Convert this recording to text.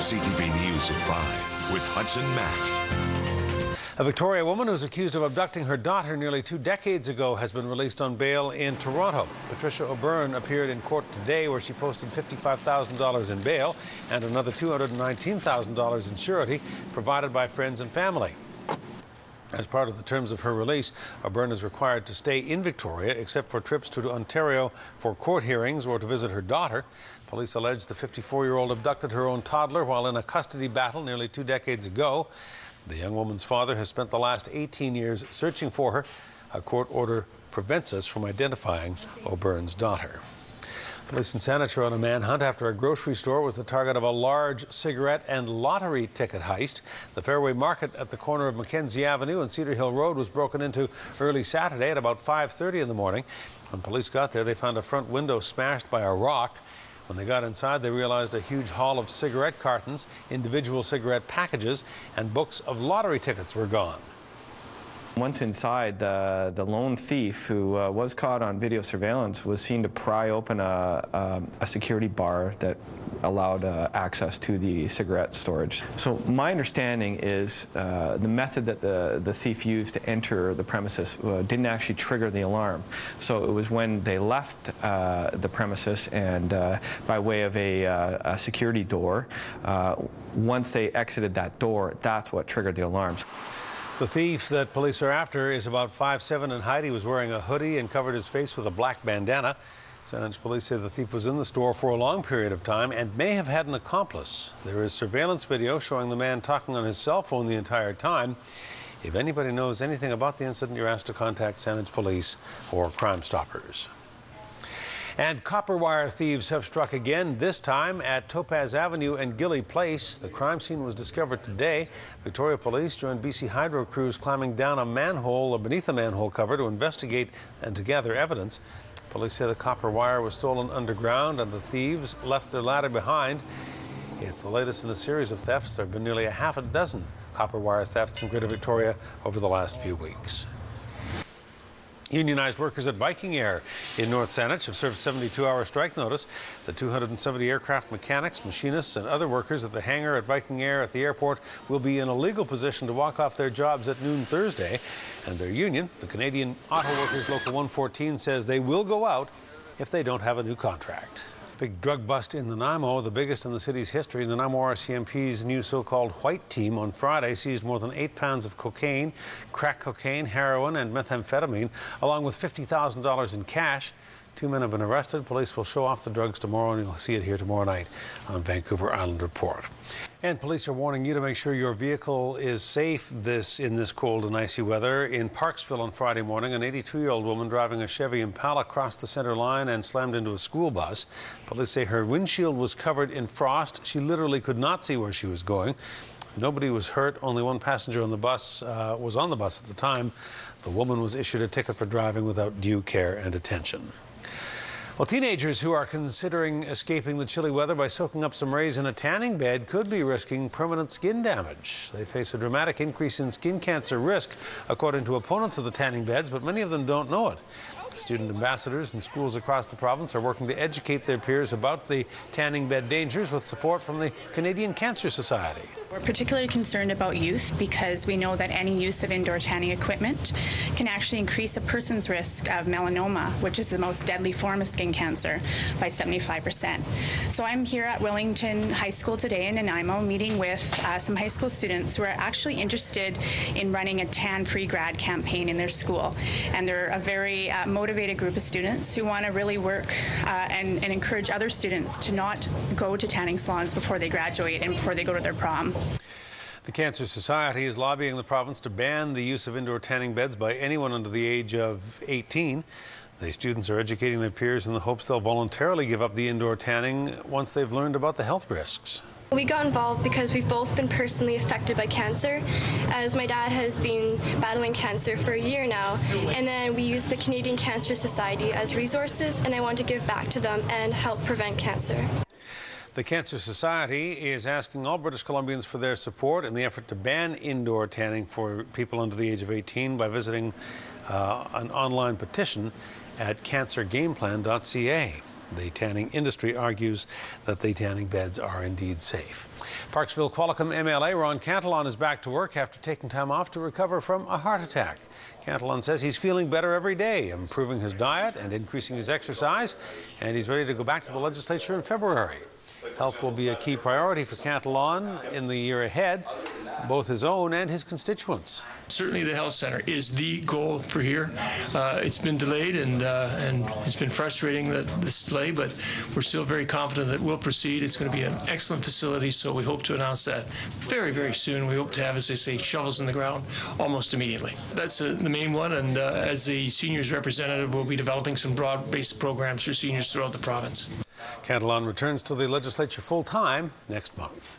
CTV News at 5 with Hudson Mack. A Victoria woman who's accused of abducting her daughter nearly 2 decades ago has been released on bail in Toronto. Patricia O'Byrne appeared in court today where she posted $55,000 in bail and another $219,000 in surety provided by friends and family. As part of the terms of her release, O'Byrne is required to stay in Victoria except for trips to Ontario for court hearings or to visit her daughter. Police allege the 54-year-old abducted her own toddler while in a custody battle nearly 2 decades ago. The young woman's father has spent the last 18 years searching for her. A court order prevents us from identifying O'Byrne's daughter. Police in Saanich are on a manhunt after a grocery store was the target of a large cigarette and lottery ticket heist. The Fairway Market at the corner of Mackenzie Avenue and Cedar Hill Road was broken into early Saturday at about 5:30 in the morning. When police got there, they found a front window smashed by a rock. When they got inside, they realized a huge haul of cigarette cartons, individual cigarette packages, and books of lottery tickets were gone. Once inside, the lone thief, who was caught on video surveillance, was seen to pry open a security bar that allowed access to the cigarette storage. So my understanding is the method that the thief used to enter the premises didn't actually trigger the alarm. So it was when they left the premises and by way of a security door, once they exited that door, that's what triggered the alarms. The thief that police are after is about 5'7" in height. He was wearing a hoodie and covered his face with a black bandana. Saanich police say the thief was in the store for a long period of time and may have had an accomplice. There is surveillance video showing the man talking on his cell phone the entire time. If anybody knows anything about the incident, you're asked to contact Saanich Police or Crime Stoppers. And copper wire thieves have struck again, this time at Topaz Avenue and Gilly Place. The crime scene was discovered today. Victoria Police joined BC Hydro crews climbing down a manhole or beneath a manhole cover to investigate and to gather evidence. Police say the copper wire was stolen underground and the thieves left their ladder behind. It's the latest in a series of thefts. There have been nearly a half a dozen copper wire thefts in Greater Victoria over the last few weeks. Unionized workers at Viking Air in North Saanich have served 72-hour strike notice. The 270 aircraft mechanics, machinists, and other workers at the hangar at Viking Air at the airport will be in a legal position to walk off their jobs at noon Thursday. And their union, the Canadian Auto Workers Local 114, says they will go out if they don't have a new contract. Big drug bust in Nanaimo, the biggest in the city's history. Nanaimo RCMP's new so-called white team on Friday seized more than 8 pounds of cocaine, crack cocaine, heroin, and methamphetamine, along with $50,000 in cash. 2 men have been arrested. Police will show off the drugs tomorrow, and you'll see it here tomorrow night on Vancouver Island Report. And police are warning you to make sure your vehicle is safe in this cold and icy weather. In Parksville on Friday morning, an 82-year-old woman driving a Chevy Impala crossed the center line and slammed into a school bus. Police say her windshield was covered in frost. She literally could not see where she was going. Nobody was hurt. Only one passenger on the bus was on the bus at the time. The woman was issued a ticket for driving without due care and attention. Well, teenagers who are considering escaping the chilly weather by soaking up some rays in a tanning bed could be risking permanent skin damage. They face a dramatic increase in skin cancer risk, according to opponents of the tanning beds, but many of them don't know it. Student ambassadors in schools across the province are working to educate their peers about the tanning bed dangers with support from the Canadian Cancer Society. We're particularly concerned about youth because we know that any use of indoor tanning equipment can actually increase a person's risk of melanoma, which is the most deadly form of skin cancer, by 75%. So I'm here at Wellington High School today in Nanaimo meeting with some high school students who are actually interested in running a tan-free grad campaign in their school. And they're a very motivated group of students who want to really work and encourage other students to not go to tanning salons before they graduate and before they go to their prom. The Cancer Society is lobbying the province to ban the use of indoor tanning beds by anyone under the age of 18. The students are educating their peers in the hopes they'll voluntarily give up the indoor tanning once they've learned about the health risks. We got involved because we've both been personally affected by cancer, as my dad has been battling cancer for a year now, and then we use the Canadian Cancer Society as resources, and I want to give back to them and help prevent cancer. The Cancer Society is asking all British Columbians for their support in the effort to ban indoor tanning for people under the age of 18 by visiting an online petition at cancergameplan.ca. The tanning industry argues that the tanning beds are indeed safe. Parksville-Qualicum MLA Ron Cantillon is back to work after taking time off to recover from a heart attack. Cantillon says he's feeling better every day, improving his diet and increasing his exercise, and he's ready to go back to the legislature in February. Health will be a key priority for Cantillon in the year ahead, both his own and his constituents. Certainly the health center is the goal for here. It's been delayed and it's been frustrating, this delay, but we're still very confident that we'll proceed. It's going to be an excellent facility, so we hope to announce that very, very soon. We hope to have, as they say, shovels in the ground almost immediately. That's the main one, and as the seniors representative, we'll be developing some broad-based programs for seniors throughout the province. Cantillon returns to the legislature full-time next month.